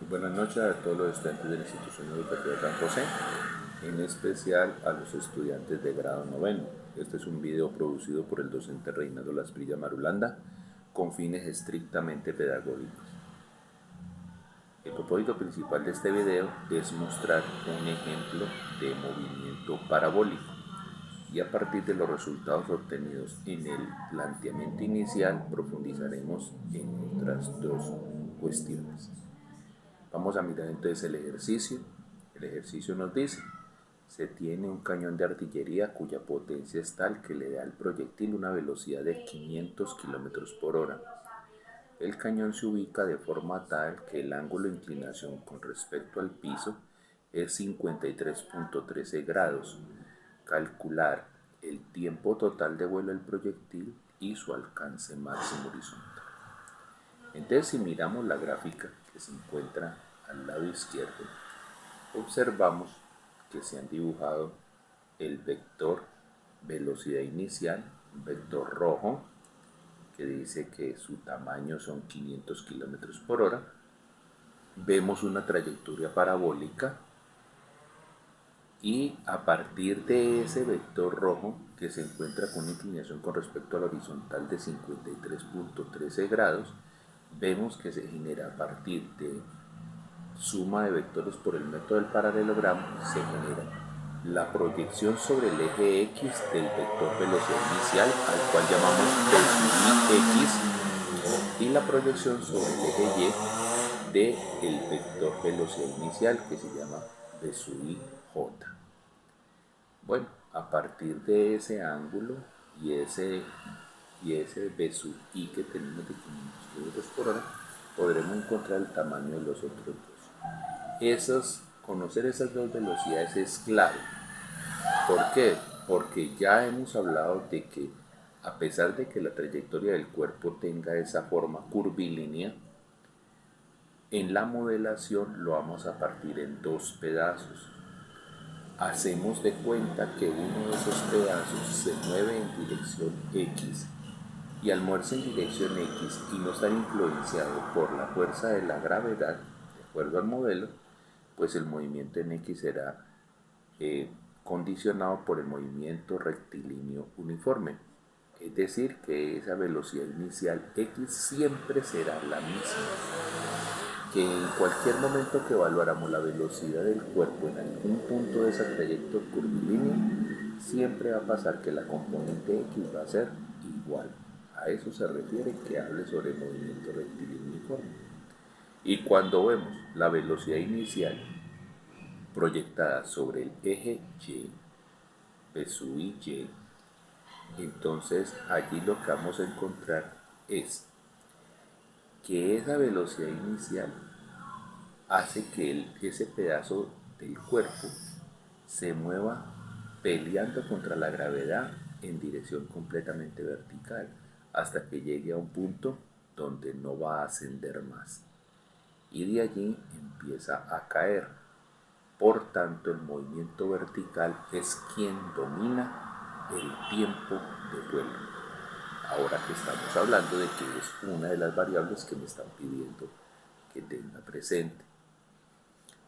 Buenas noches a todos los estudiantes de la institución educativa San José, en especial a los estudiantes de grado noveno. Este es un video producido por el docente Reinaldo Lasprilla Marulanda con fines estrictamente pedagógicos. El propósito principal de este video es mostrar un ejemplo de movimiento parabólico y a partir de los resultados obtenidos en el planteamiento inicial profundizaremos en otras dos cuestiones. Vamos a mirar entonces el ejercicio. El ejercicio nos dice, se tiene un cañón de artillería cuya potencia es tal que le da al proyectil una velocidad de 500 km por hora. El cañón se ubica de forma tal que el ángulo de inclinación con respecto al piso es 53.13 grados. Calcular el tiempo total de vuelo del proyectil y su alcance máximo horizontal. Entonces, si miramos la gráfica que se encuentra al lado izquierdo, observamos que se han dibujado el vector velocidad inicial, un vector rojo, que dice que su tamaño son 500 km por hora. Vemos una trayectoria parabólica y a partir de ese vector rojo que se encuentra con una inclinación con respecto a la horizontal de 53.13 grados, vemos que se genera a partir de suma de vectores por el método del paralelogramo, se genera la proyección sobre el eje X del vector velocidad inicial, al cual llamamos X, y la proyección sobre el eje Y del vector velocidad inicial, que se llama J. Bueno, a partir de ese ángulo y ese B sub I que tenemos de 500 km por hora, podremos encontrar el tamaño de los otros dos. Conocer esas dos velocidades es clave. ¿Por qué? Porque ya hemos hablado de que a pesar de que la trayectoria del cuerpo tenga esa forma curvilínea, en la modelación lo vamos a partir en dos pedazos. Hacemos de cuenta que uno de esos pedazos se mueve en dirección X y al moverse en dirección X y no estar influenciado por la fuerza de la gravedad, de acuerdo al modelo, pues el movimiento en X será condicionado por el movimiento rectilíneo uniforme. Es decir, que esa velocidad inicial X siempre será la misma. Que en cualquier momento que evaluáramos la velocidad del cuerpo en algún punto de esa trayectoria curvilínea, siempre va a pasar que la componente X va a ser igual. A eso se refiere que hable sobre movimiento rectilíneo uniforme. Y cuando vemos la velocidad inicial proyectada sobre el eje Y, P sub Y, entonces allí lo que vamos a encontrar es que esa velocidad inicial hace que ese pedazo del cuerpo se mueva peleando contra la gravedad en dirección completamente vertical hasta que llegue a un punto donde no va a ascender más y de allí empieza a caer. Por tanto, el movimiento vertical es quien domina el tiempo de vuelo. Ahora que estamos hablando de que es una de las variables que me están pidiendo que tenga presente.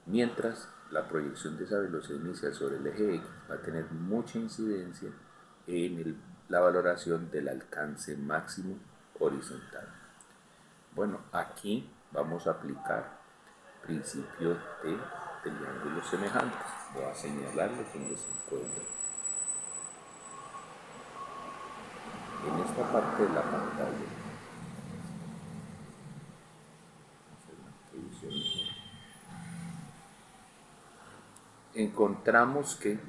Mientras, la proyección de esa velocidad inicial sobre el eje X va a tener mucha incidencia en la valoración del alcance máximo horizontal. Bueno, aquí vamos a aplicar principios de triángulos semejantes. Voy a señalarlo donde se encuentra. En esta parte de la pantalla, encontramos que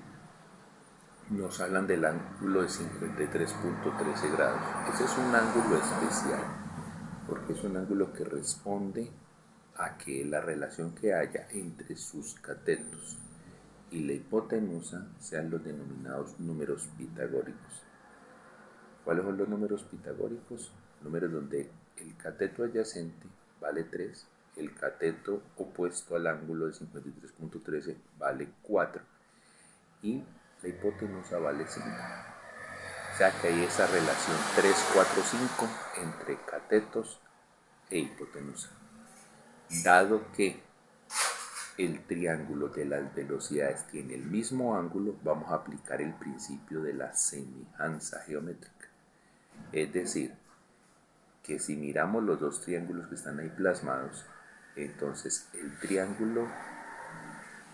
nos hablan del ángulo de 53.13 grados. Ese es un ángulo especial, porque es un ángulo que responde a que la relación que haya entre sus catetos y la hipotenusa sean los denominados números pitagóricos. ¿Cuáles son los números pitagóricos? Números donde el cateto adyacente vale 3, el cateto opuesto al ángulo de 53.13 vale 4 y la hipotenusa vale 5. O sea que hay esa relación 3, 4, 5 entre catetos e hipotenusa. Dado que el triángulo de las velocidades tiene el mismo ángulo, vamos a aplicar el principio de la semejanza geométrica. Es decir, que si miramos los dos triángulos que están ahí plasmados, entonces el triángulo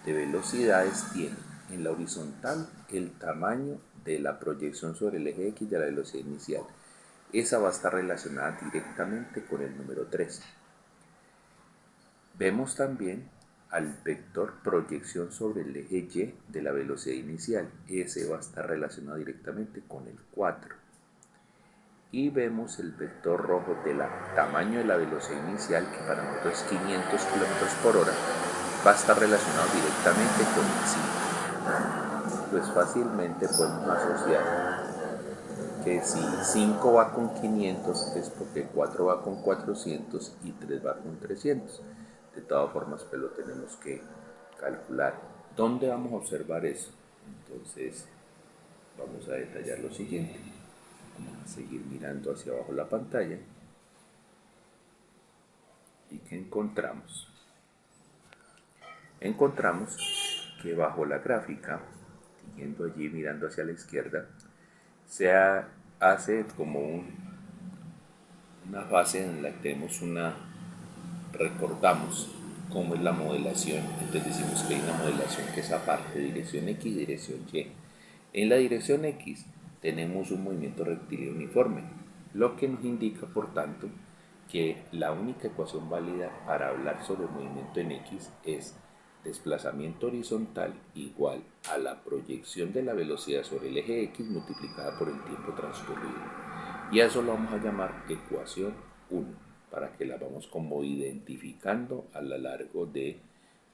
de velocidades tiene en la horizontal el tamaño de la proyección sobre el eje X de la velocidad inicial. Esa va a estar relacionada directamente con el número 3. Vemos también al vector proyección sobre el eje Y de la velocidad inicial. Ese va a estar relacionado directamente con el 4. Y vemos el vector rojo del tamaño de la velocidad inicial, que para nosotros es 500 km por hora, va a estar relacionado directamente con el 5. Pues fácilmente podemos asociar que si 5 va con 500 es porque 4 va con 400 y 3 va con 300. De todas formas, pues lo tenemos que calcular. ¿Dónde vamos a observar eso? Entonces, vamos a detallar lo siguiente. Vamos a seguir mirando hacia abajo la pantalla. ¿Y qué encontramos? Encontramos que bajo la gráfica, siguiendo allí mirando hacia la izquierda, se hace como una fase en la que tenemos recordamos cómo es la modelación. Entonces decimos que hay una modelación que es aparte, dirección X y dirección Y. En la dirección X tenemos un movimiento rectilíneo uniforme, lo que nos indica, por tanto, que la única ecuación válida para hablar sobre el movimiento en X es desplazamiento horizontal igual a la proyección de la velocidad sobre el eje X multiplicada por el tiempo transcurrido. Y a eso lo vamos a llamar ecuación 1, para que la vamos como identificando a lo largo de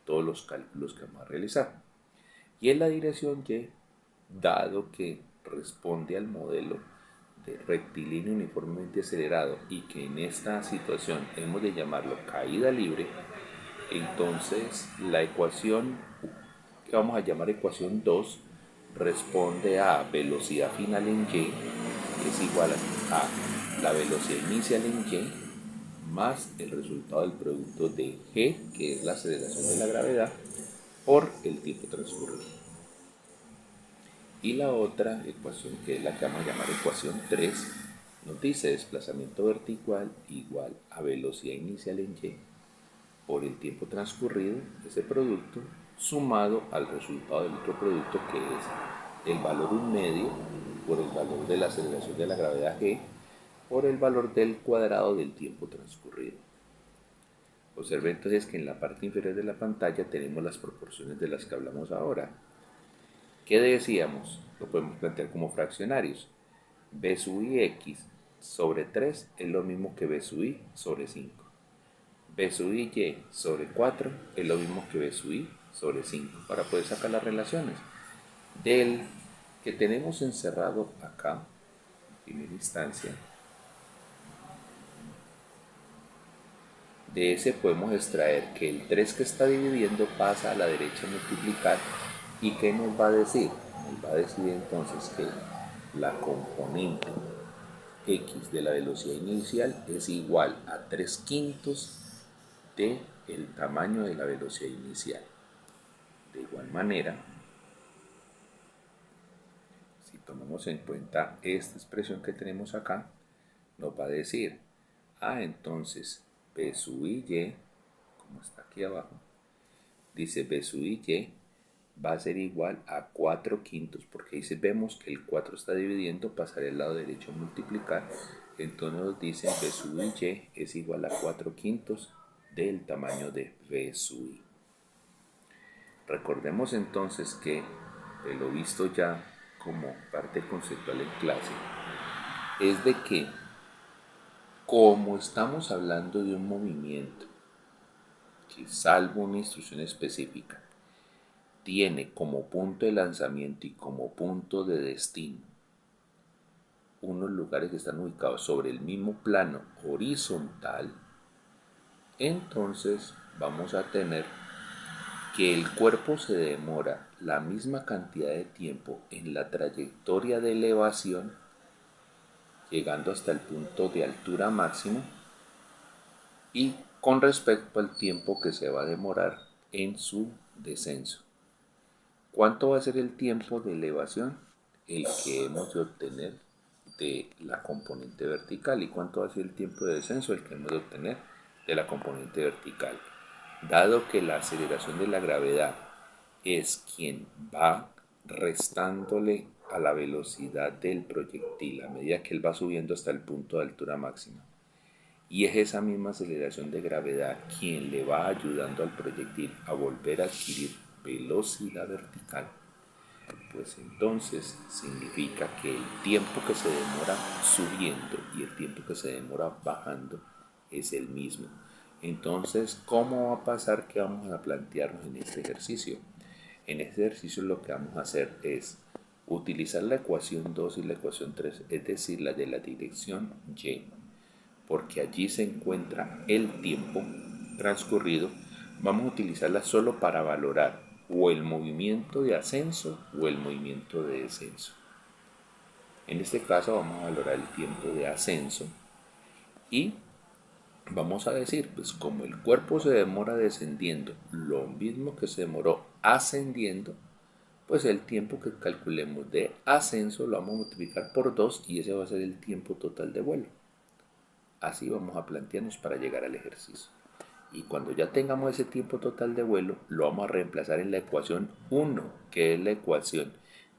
todos los cálculos que vamos a realizar. Y en la dirección Y, dado que responde al modelo de rectilíneo uniformemente acelerado y que en esta situación hemos de llamarlo caída libre, entonces la ecuación que vamos a llamar ecuación 2 responde a velocidad final en Y, que es igual a la velocidad inicial en Y, más el resultado del producto de G, que es la aceleración de la gravedad, por el tiempo transcurrido. Y la otra ecuación, que es la que vamos a llamar ecuación 3, nos dice desplazamiento vertical igual a velocidad inicial en Y por el tiempo transcurrido, ese producto, sumado al resultado del otro producto, que es el valor 1 medio por el valor de la aceleración de la gravedad G por el valor del cuadrado del tiempo transcurrido. Observe entonces que en la parte inferior de la pantalla tenemos las proporciones de las que hablamos ahora. ¿Qué decíamos? Lo podemos plantear como fraccionarios. B sub i x sobre 3 es lo mismo que B sub i sobre 5. B sub i y sobre 4 es lo mismo que B sub i sobre 5, para poder sacar las relaciones. Del que tenemos encerrado acá, en primera instancia, de ese podemos extraer que el 3 que está dividiendo pasa a la derecha a multiplicar. ¿Y qué nos va a decir? Nos va a decir entonces que la componente x de la velocidad inicial es igual a 3/5 de el tamaño de la velocidad inicial. De igual manera, si tomamos en cuenta esta expresión que tenemos acá, nos va a decir, entonces B sub i y, como está aquí abajo, dice B sub i y va a ser igual a 4/5, porque ahí vemos que el 4 está dividiendo, pasaré al lado derecho a multiplicar, entonces nos dice B sub i y es igual a 4/5 del tamaño de B sub i. Recordemos entonces que, de lo visto ya como parte conceptual en clase, es de que como estamos hablando de un movimiento que, salvo una instrucción específica, tiene como punto de lanzamiento y como punto de destino unos lugares que están ubicados sobre el mismo plano horizontal, entonces vamos a tener que el cuerpo se demora la misma cantidad de tiempo en la trayectoria de elevación, llegando hasta el punto de altura máximo, y con respecto al tiempo que se va a demorar en su descenso. ¿Cuánto va a ser el tiempo de elevación? El que hemos de obtener de la componente vertical. ¿Y cuánto va a ser el tiempo de descenso? El que hemos de obtener de la componente vertical. Dado que la aceleración de la gravedad es quien va restándole a la velocidad del proyectil a medida que él va subiendo hasta el punto de altura máxima, y es esa misma aceleración de gravedad quien le va ayudando al proyectil a volver a adquirir velocidad vertical, pues entonces significa que el tiempo que se demora subiendo y el tiempo que se demora bajando es el mismo. Entonces, ¿cómo va a pasar que vamos a plantearnos en este ejercicio? En este ejercicio lo que vamos a hacer es utilizar la ecuación 2 y la ecuación 3, es decir, la de la dirección y, porque allí se encuentra el tiempo transcurrido. Vamos a utilizarla solo para valorar o el movimiento de ascenso o el movimiento de descenso. En este caso vamos a valorar el tiempo de ascenso y vamos a decir, pues como el cuerpo se demora descendiendo lo mismo que se demoró ascendiendo, pues el tiempo que calculemos de ascenso lo vamos a multiplicar por 2 y ese va a ser el tiempo total de vuelo. Así vamos a plantearnos para llegar al ejercicio. Y cuando ya tengamos ese tiempo total de vuelo, lo vamos a reemplazar en la ecuación 1, que es la ecuación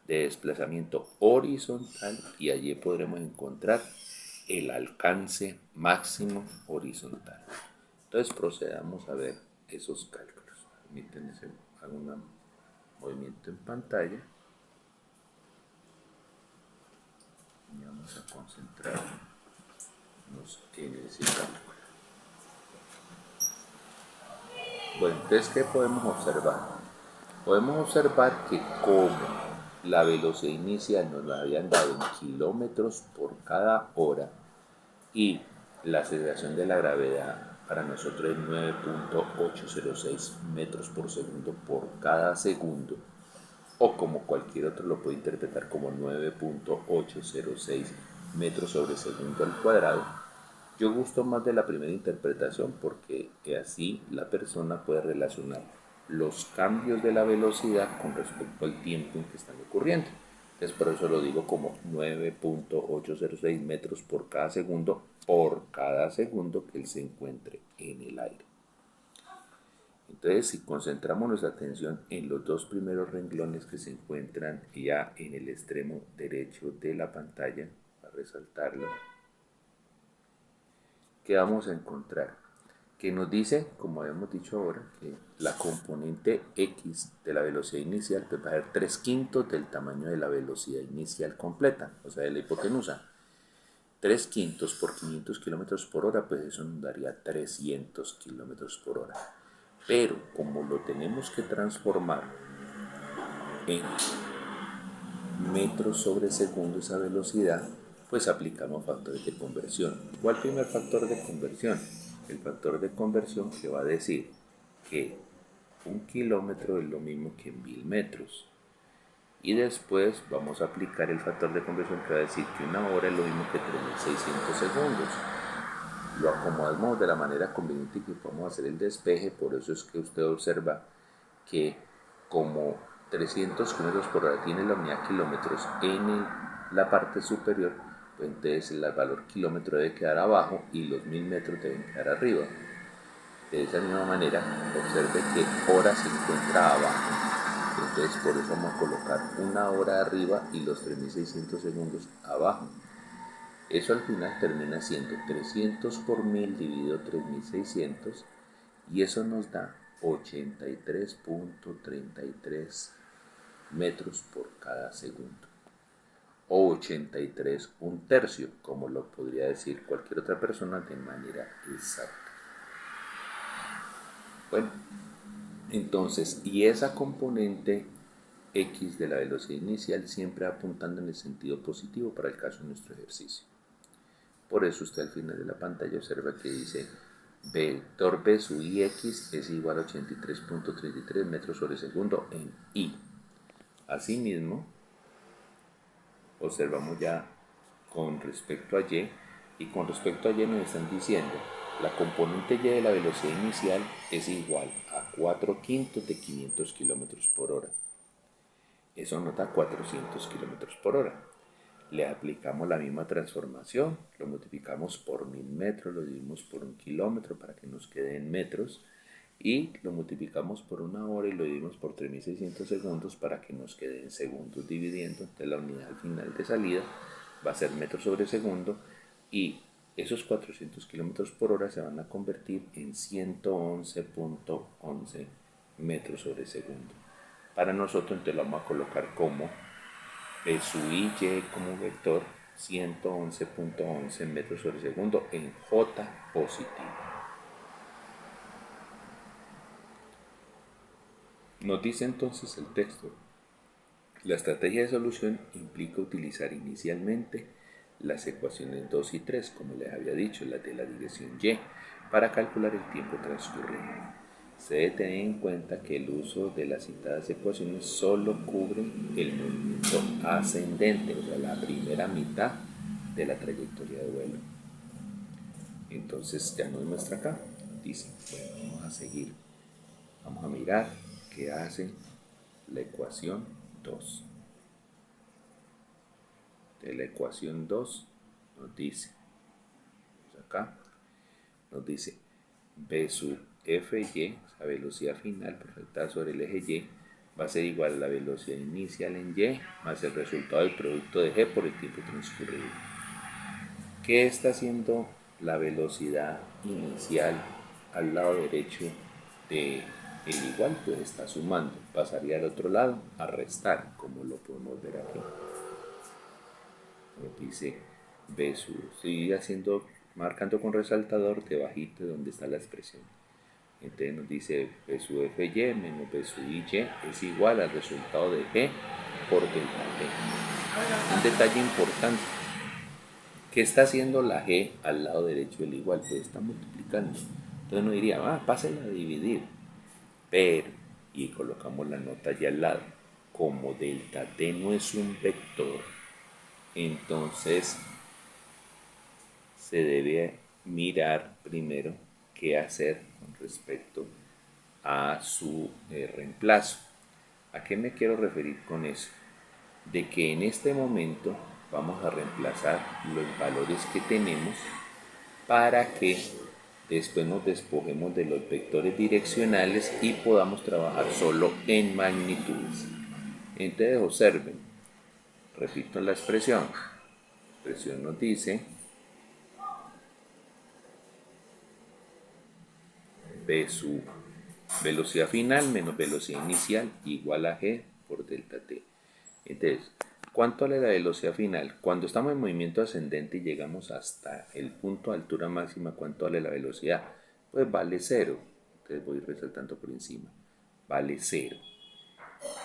de desplazamiento horizontal, y allí podremos encontrar el alcance máximo horizontal. Entonces procedamos a ver esos cálculos. Permítanme hacer un movimiento en pantalla y vamos a concentrarnos en ese cálculo. Bueno, entonces, ¿qué podemos observar? Podemos observar que como la velocidad inicial nos la habían dado en kilómetros por cada hora y la aceleración de la gravedad para nosotros es 9.806 metros por segundo por cada segundo, o como cualquier otro lo puede interpretar como 9.806 metros sobre segundo al cuadrado. Yo gusto más de la primera interpretación porque así la persona puede relacionar los cambios de la velocidad con respecto al tiempo en que están ocurriendo. Entonces por eso lo digo como 9.806 metros por cada segundo que él se encuentre en el aire. Entonces, si concentramos nuestra atención en los dos primeros renglones que se encuentran ya en el extremo derecho de la pantalla, para resaltarlo, ¿qué vamos a encontrar? Que nos dice, como habíamos dicho ahora, que la componente x de la velocidad inicial pues va a ser 3/5 del tamaño de la velocidad inicial completa, o sea, de la hipotenusa. 3/5 por 500 kilómetros por hora, pues eso nos daría 300 kilómetros por hora. Pero como lo tenemos que transformar en metros sobre segundo esa velocidad, pues aplicamos factores de conversión. ¿Cuál primer factor de conversión? El factor de conversión que va a decir que 1 kilómetro es lo mismo que 1000 metros. Y después vamos a aplicar el factor de conversión que va a decir que 1 hora es lo mismo que 3600 segundos. Lo acomodamos de la manera conveniente que podemos hacer el despeje, por eso es que usted observa que como 300 kilómetros por hora tiene la unidad kilómetros en la parte superior, pues entonces el valor kilómetro debe quedar abajo y los 1000 metros deben quedar arriba. De esa misma manera, observe que hora se encuentra abajo, entonces por eso vamos a colocar 1 hora arriba y los 3600 segundos abajo. Eso al final termina siendo 300 por 1000 dividido 3600 y eso nos da 83.33 metros por cada segundo, o 83 1/3, como lo podría decir cualquier otra persona de manera exacta. Bueno, entonces, y esa componente x de la velocidad inicial siempre apuntando en el sentido positivo para el caso de nuestro ejercicio. Por eso usted al final de la pantalla observa que dice vector b sub ix es igual a 83.33 metros sobre segundo en y. Asimismo, observamos ya con respecto a y con respecto a y nos están diciendo La componente y de la velocidad inicial es igual a 4/5 de 500 km por hora. Eso nos da 400 km por hora. Le aplicamos la misma transformación, lo multiplicamos por 1000 metros, lo dividimos por 1 kilómetro para que nos quede en metros y lo multiplicamos por 1 hora y lo dividimos por 3600 segundos para que nos quede en segundos dividiendo. Entonces la unidad final de salida va a ser metros sobre segundo y esos 400 kilómetros por hora se van a convertir en 111.11 metros sobre segundo. Para nosotros entonces lo vamos a colocar como P sub I, Y como vector 111.11 metros sobre segundo en J positivo. Nos dice entonces el texto: la estrategia de solución implica utilizar inicialmente las ecuaciones 2 y 3, como les había dicho, las de la dirección Y, para calcular el tiempo transcurrido. Se debe tener en cuenta que el uso de las citadas ecuaciones solo cubre el movimiento ascendente, o sea, la primera mitad de la trayectoria de vuelo. Entonces ya nos muestra acá, dice, bueno, vamos a seguir, vamos a mirar qué hace la ecuación 2. De la ecuación 2 nos dice, pues acá nos dice B sub Fy, la velocidad final proyectada sobre el eje Y, va a ser igual a la velocidad inicial en Y más el resultado del producto de G por el tiempo transcurrido. ¿Qué está haciendo la velocidad inicial al lado derecho de el igual? Pues está sumando. Pasaría al otro lado a restar, como lo podemos ver aquí. Nos dice B sub, estoy marcando con resaltador debajito de donde está la expresión. Entonces nos dice B sub Fy menos B sub Y es igual al resultado de G por delta G. Un detalle importante: ¿qué está haciendo la G al lado derecho del igual? Pues está multiplicando. Entonces nos diría, pásela a dividir. Pero, y colocamos la nota allá al lado, como delta T no es un vector, entonces se debe mirar primero qué hacer con respecto a su reemplazo. ¿A qué me quiero referir con eso? De que en este momento vamos a reemplazar los valores que tenemos para que después nos despojemos de los vectores direccionales y podamos trabajar solo en magnitudes. Entonces observen, repito la expresión. La expresión nos dice B sub velocidad final menos velocidad inicial igual a G por delta T. Entonces, ¿cuánto vale la velocidad final? Cuando estamos en movimiento ascendente y llegamos hasta el punto de altura máxima, ¿cuánto vale la velocidad? Pues vale 0. Entonces voy resaltando por encima. Vale 0.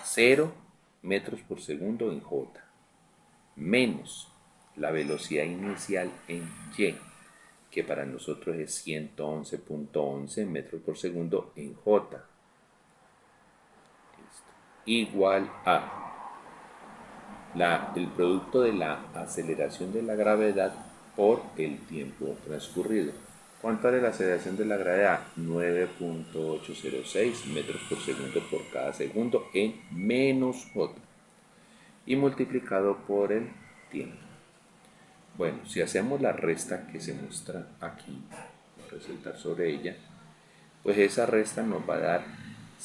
0 metros por segundo en J. Menos la velocidad inicial en Y, que para nosotros es 111.11 metros por segundo en J. Igual a el producto de la aceleración de la gravedad por el tiempo transcurrido. ¿Cuánto vale la aceleración de la gravedad? 9.806 metros por segundo por cada segundo en menos J y multiplicado por el tiempo. Bueno, si hacemos la resta que se muestra aquí, voy a resaltar sobre ella, pues esa resta nos va a dar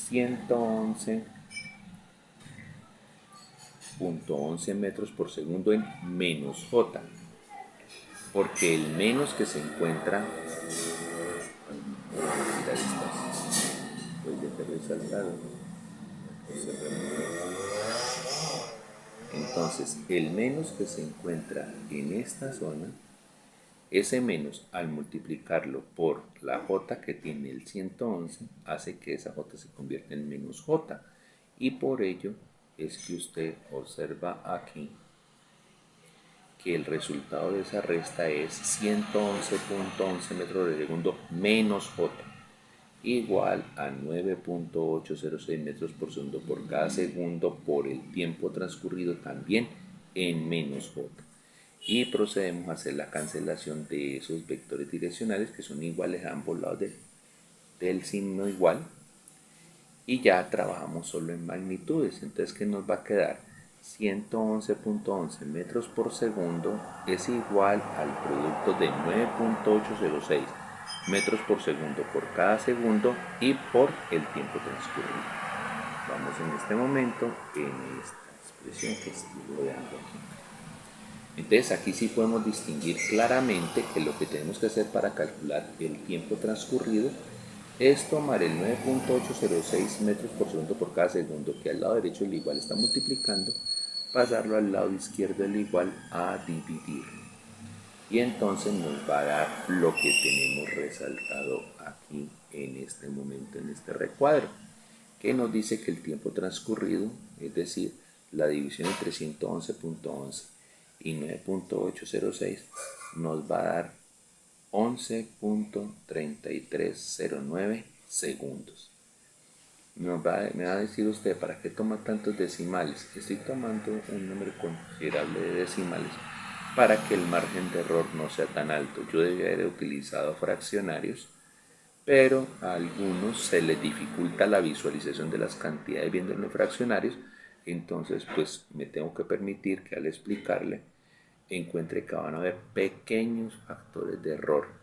111.11 metros por segundo en menos J, porque el menos que se encuentra, voy a resaltado, entonces el menos que se encuentra en esta zona, ese menos al multiplicarlo por la J que tiene el 111 hace que esa J se convierta en menos J, y por ello es que usted observa aquí que el resultado de esa resta es 111.11 metros por segundo menos J, igual a 9.806 metros por segundo por cada segundo por el tiempo transcurrido también en menos J. y procedemos a hacer la cancelación de esos vectores direccionales que son iguales a ambos lados del signo igual, y ya trabajamos solo en magnitudes. Entonces, ¿qué nos va a quedar? 111.11 metros por segundo es igual al producto de 9.806 metros por segundo por cada segundo y por el tiempo transcurrido. Vamos en este momento en esta expresión que estoy dando aquí. Entonces aquí sí podemos distinguir claramente que lo que tenemos que hacer para calcular el tiempo transcurrido es tomar el 9.806 metros por segundo por cada segundo que al lado derecho del igual está multiplicando, pasarlo al lado izquierdo del igual a dividir. Y entonces nos va a dar lo que tenemos resaltado aquí en este momento, en este recuadro, que nos dice que el tiempo transcurrido, es decir, la división entre 111.11 y 9.806, nos va a dar 11.3309 segundos. Me va a decir usted, ¿para qué toma tantos decimales? Estoy tomando un número considerable de decimales para que el margen de error no sea tan alto. Yo debería haber utilizado fraccionarios, pero a algunos se les dificulta la visualización de las cantidades viendo en los fraccionarios, entonces pues me tengo que permitir que al explicarle encuentre que van a haber pequeños factores de error.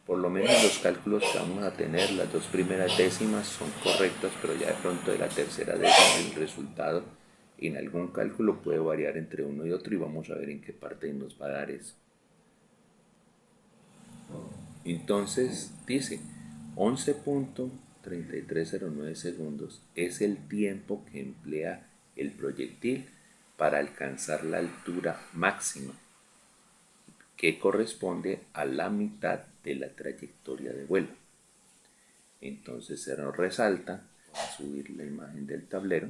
Por lo menos los cálculos que vamos a tener, las dos primeras décimas son correctas, pero ya de pronto de la tercera décima el resultado en algún cálculo puede variar entre uno y otro, y vamos a ver en qué parte nos va a dar eso. Entonces dice 11.3309 segundos es el tiempo que emplea el proyectil para alcanzar la altura máxima, que corresponde a la mitad de la trayectoria de vuelo. Entonces se nos resalta, voy a subir la imagen del tablero.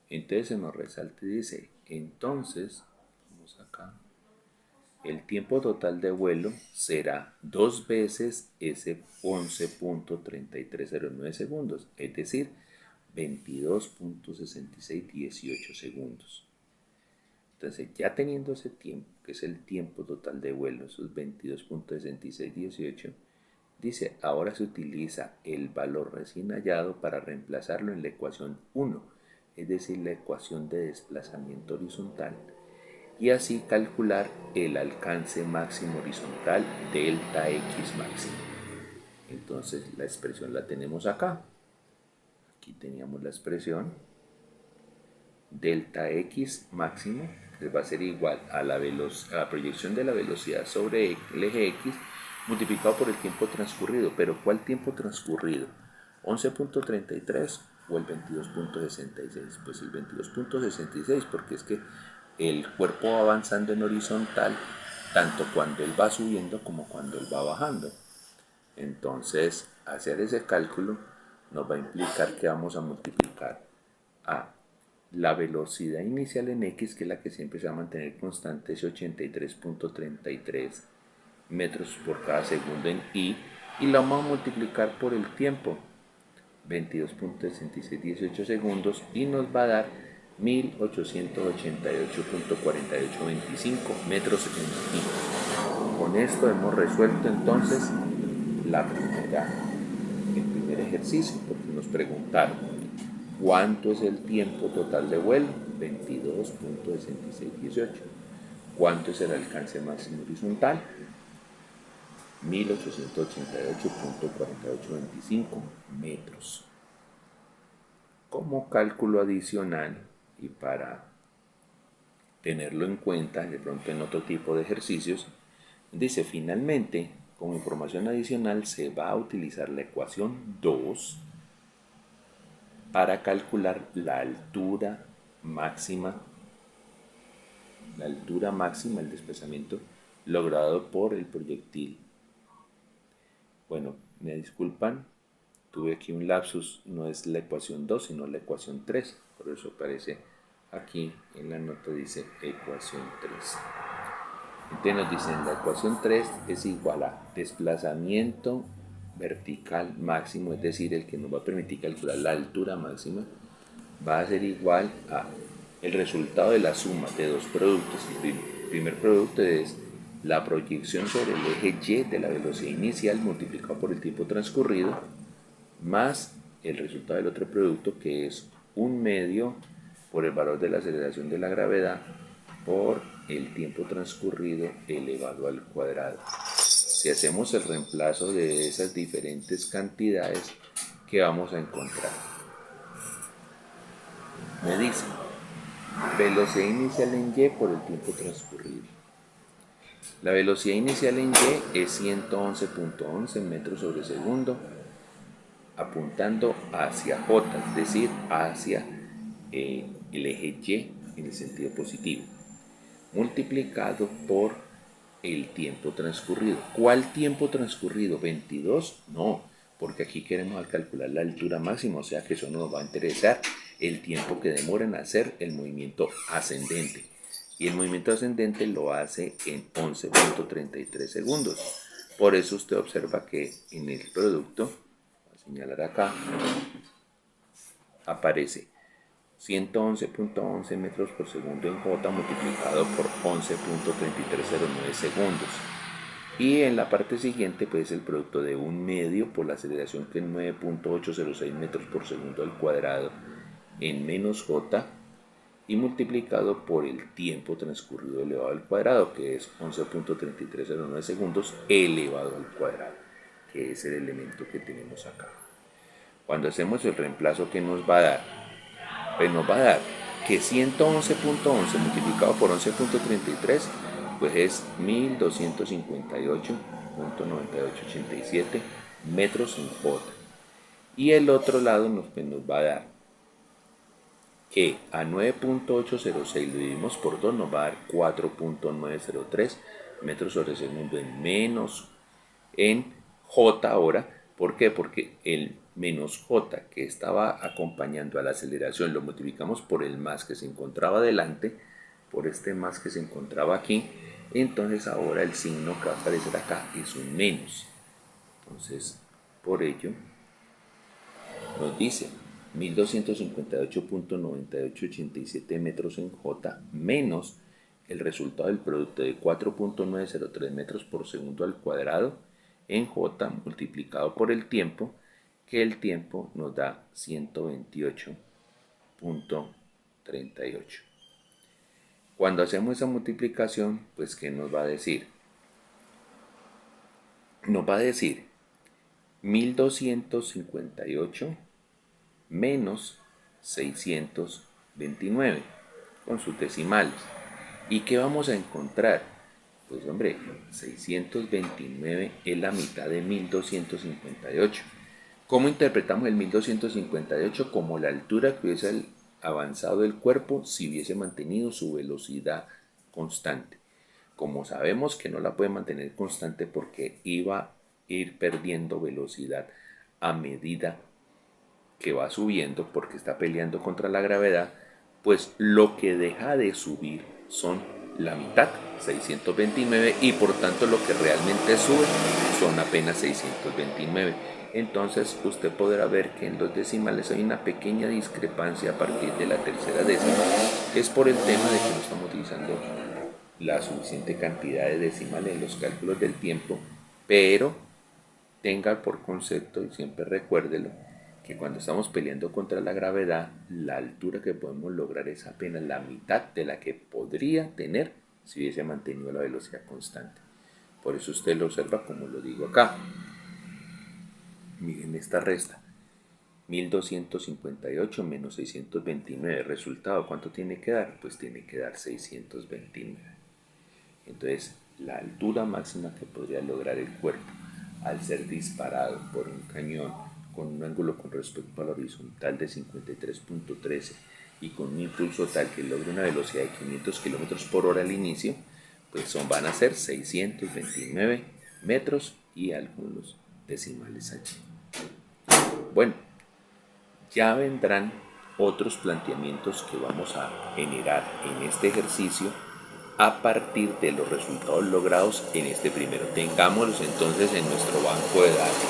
Entonces se nos resalta y dice, entonces, vamos acá, el tiempo total de vuelo será 2 veces ese 11.3309 segundos, es decir, 22.6618 segundos. Entonces, ya teniendo ese tiempo, que es el tiempo total de vuelo, esos 22.6618, dice, ahora se utiliza el valor recién hallado para reemplazarlo en la ecuación 1, es decir, la ecuación de desplazamiento horizontal, y así calcular el alcance máximo horizontal delta x máximo. Entonces la expresión la tenemos acá. Aquí teníamos la expresión delta x máximo, que va a ser igual a la proyección de la velocidad sobre el eje x multiplicado por el tiempo transcurrido. ¿Pero cuál tiempo transcurrido? ¿11.33 o el 22.66? Pues el 22.66, porque es que el cuerpo va avanzando en horizontal tanto cuando él va subiendo como cuando él va bajando. Entonces, hacer ese cálculo nos va a implicar que vamos a multiplicar a la velocidad inicial en x, que es la que siempre se va a mantener constante, es 83.33 metros por cada segundo en y la vamos a multiplicar por el tiempo, 22.6618 segundos, y nos va a dar 1888.4825 metros en y. Con esto hemos resuelto entonces el primer ejercicio, porque nos preguntaron ¿cuánto es el tiempo total de vuelo? 22.6618. ¿Cuánto es el alcance máximo horizontal? 1888.4825 metros. Como cálculo adicional y para tenerlo en cuenta de pronto en otro tipo de ejercicios, dice finalmente, como información adicional se va a utilizar la ecuación 2 para calcular la altura máxima, el desplazamiento logrado por el proyectil. Bueno, me disculpan, tuve aquí un lapsus, no es la ecuación 2, sino la ecuación 3, por eso aparece aquí en la nota, dice ecuación 3. Entonces nos dicen la ecuación 3 es igual a desplazamiento vertical máximo, es decir, el que nos va a permitir calcular la altura máxima, va a ser igual a el resultado de la suma de dos productos. El primer producto es la proyección sobre el eje Y de la velocidad inicial multiplicado por el tiempo transcurrido, más el resultado del otro producto, que es un medio por el valor de la aceleración de la gravedad por el tiempo transcurrido elevado al cuadrado. Si hacemos el reemplazo de esas diferentes cantidades, ¿qué vamos a encontrar? Me dice velocidad inicial en Y por el tiempo transcurrido. La velocidad inicial en Y es 111.11 metros sobre segundo, apuntando hacia J, es decir, hacia el eje Y en el sentido positivo, multiplicado por el tiempo transcurrido. ¿Cuál tiempo transcurrido? ¿22? No, porque aquí queremos calcular la altura máxima, o sea que eso nos va a interesar el tiempo que demora en hacer el movimiento ascendente. Y el movimiento ascendente lo hace en 11.33 segundos. Por eso usted observa que en el producto, voy a señalar acá, aparece 111.11 metros por segundo en J multiplicado por 11.3309 segundos. Y en la parte siguiente pues el producto de un medio por la aceleración, que es 9.806 metros por segundo al cuadrado en menos J, y multiplicado por el tiempo transcurrido elevado al cuadrado, que es 11.3309 segundos elevado al cuadrado, que es el elemento que tenemos acá. Cuando hacemos el reemplazo, ¿qué nos va a dar? Pues nos va a dar que 111.11 multiplicado por 11.33 pues es 1258.9887 metros en J. Y el otro lado nos va a dar que a 9.806 lo dividimos por 2, nos va a dar 4.903 metros sobre segundo en menos en J ahora. ¿Por qué? Porque el menos J que estaba acompañando a la aceleración lo multiplicamos por el más que se encontraba delante, por este más que se encontraba aquí. Entonces ahora el signo que va a aparecer acá es un menos. Entonces, por ello, nos dice 1258.9887 metros en J menos el resultado del producto de 4.903 metros por segundo al cuadrado en J multiplicado por el tiempo, que el tiempo nos da 128.38. Cuando hacemos esa multiplicación, pues ¿qué nos va a decir? Nos va a decir 1258 menos 629 con sus decimales. ¿Y qué vamos a encontrar? Pues hombre, 629 es la mitad de 1258. ¿Cómo interpretamos el 1258? Como la altura que hubiese avanzado el cuerpo si hubiese mantenido su velocidad constante. Como sabemos que no la puede mantener constante porque iba a ir perdiendo velocidad a medida que va subiendo porque está peleando contra la gravedad, pues lo que deja de subir son la mitad, 629, y por tanto lo que realmente sube son apenas 629. Entonces usted podrá ver que en los decimales hay una pequeña discrepancia a partir de la tercera décima. Es por el tema de que no estamos utilizando la suficiente cantidad de decimales en los cálculos del tiempo, pero tenga por concepto y siempre recuérdelo que cuando estamos peleando contra la gravedad, la altura que podemos lograr es apenas la mitad de la que podría tener si hubiese mantenido la velocidad constante. Por eso usted lo observa como lo digo acá. Miren esta resta. 1258 menos 629. Resultado, ¿cuánto tiene que dar? Pues tiene que dar 629. Entonces, la altura máxima que podría lograr el cuerpo al ser disparado por un cañón con un ángulo con respecto al horizontal de 53.13 y con un impulso tal que logre una velocidad de 500 km por hora al inicio, pues van a ser 629 metros y algunos decimales allí. Bueno, ya vendrán otros planteamientos que vamos a generar en este ejercicio a partir de los resultados logrados en este primero. Tengámoslos entonces en nuestro banco de datos.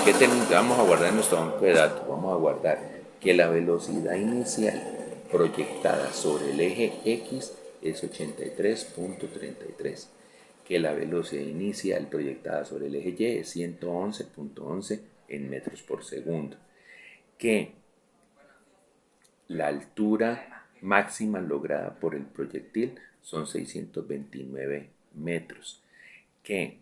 ¿Qué vamos a guardar en nuestro banco de datos? Vamos a guardar que la velocidad inicial proyectada sobre el eje X es 83.33, que la velocidad inicial proyectada sobre el eje Y es 111.11 en metros por segundo, que la altura máxima lograda por el proyectil son 629 metros, que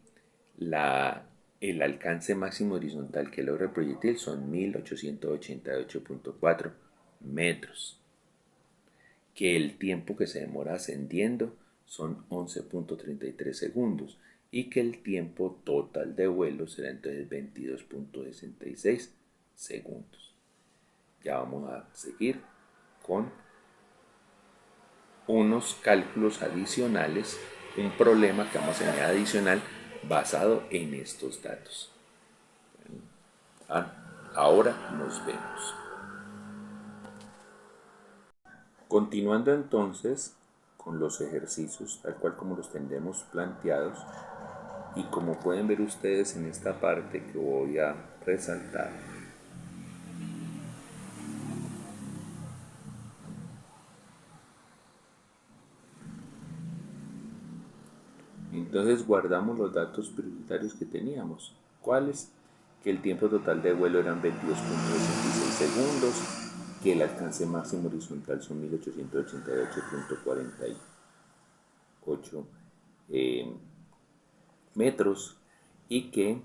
el alcance máximo horizontal que logra el proyectil son 1888.4 metros, que el tiempo que se demora ascendiendo son 11.33 segundos y que el tiempo total de vuelo será entonces 22.66 segundos. Ya vamos a seguir con unos cálculos adicionales, un problema que vamos a añadir adicional basado en estos datos. Ahora nos vemos. Continuando entonces con los ejercicios, tal cual como los tendremos planteados, y como pueden ver ustedes en esta parte que voy a resaltar, entonces guardamos los datos prioritarios que teníamos. ¿Cuáles? Que el tiempo total de vuelo eran 22.66 segundos, que el alcance máximo horizontal son 1888.48 metros y que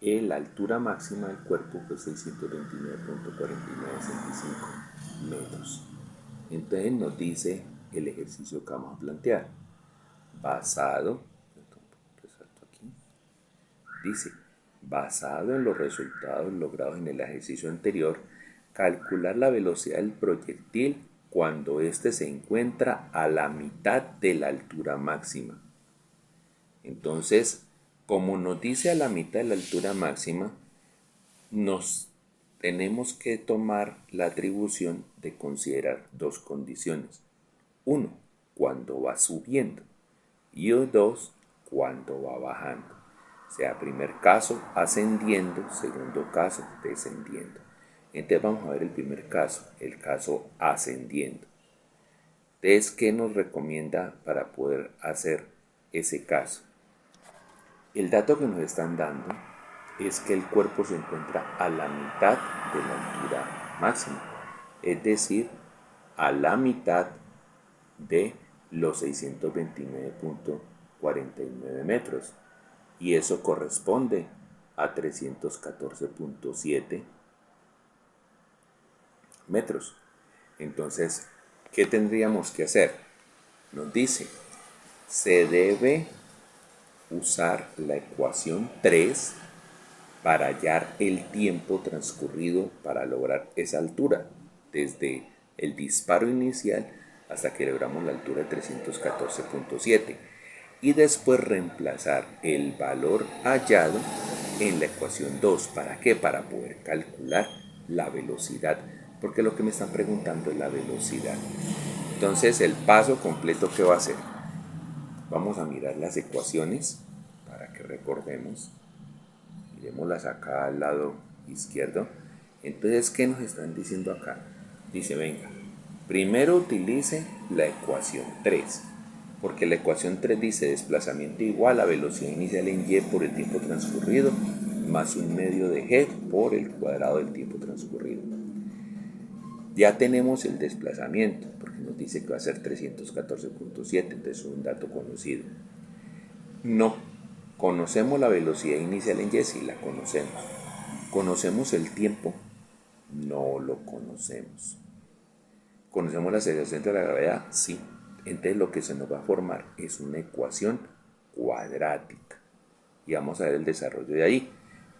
la altura máxima del cuerpo fue 629.4965 metros. Entonces nos dice el ejercicio que vamos a plantear. Basado en los resultados logrados en el ejercicio anterior, calcular la velocidad del proyectil cuando éste se encuentra a la mitad de la altura máxima. Entonces, como nos dice a la mitad de la altura máxima, nos tenemos que tomar la atribución de considerar dos condiciones. Uno, cuando va subiendo, y dos, cuando va bajando. O sea, primer caso ascendiendo, segundo caso descendiendo. Entonces vamos a ver el primer caso, el caso ascendiendo. Entonces, ¿qué nos recomienda para poder hacer ese caso? El dato que nos están dando es que el cuerpo se encuentra a la mitad de la altura máxima, es decir, a la mitad de los 629.49 metros, y eso corresponde a 314.7 metros. Entonces, ¿qué tendríamos que hacer? Nos dice, se debe usar la ecuación 3 para hallar el tiempo transcurrido para lograr esa altura, desde el disparo inicial hasta que logramos la altura de 314.7, y después reemplazar el valor hallado en la ecuación 2. ¿Para qué? Para poder calcular la velocidad, porque lo que me están preguntando es la velocidad. Entonces, el paso completo que va a hacer, vamos a mirar las ecuaciones para que recordemos. Miremoslas acá al lado izquierdo. Entonces, ¿qué nos están diciendo acá? Dice, venga, primero utilice la ecuación 3, porque la ecuación 3 dice desplazamiento igual a velocidad inicial en y por el tiempo transcurrido más un medio de g por el cuadrado del tiempo transcurrido. Ya tenemos el desplazamiento, porque nos dice que va a ser 314.7, entonces es un dato conocido. No conocemos la velocidad inicial en y, sí la conocemos. ¿Conocemos el tiempo? No lo conocemos. ¿Conocemos la aceleración de la gravedad? Sí. Entonces lo que se nos va a formar es una ecuación cuadrática. Y vamos a ver el desarrollo de ahí.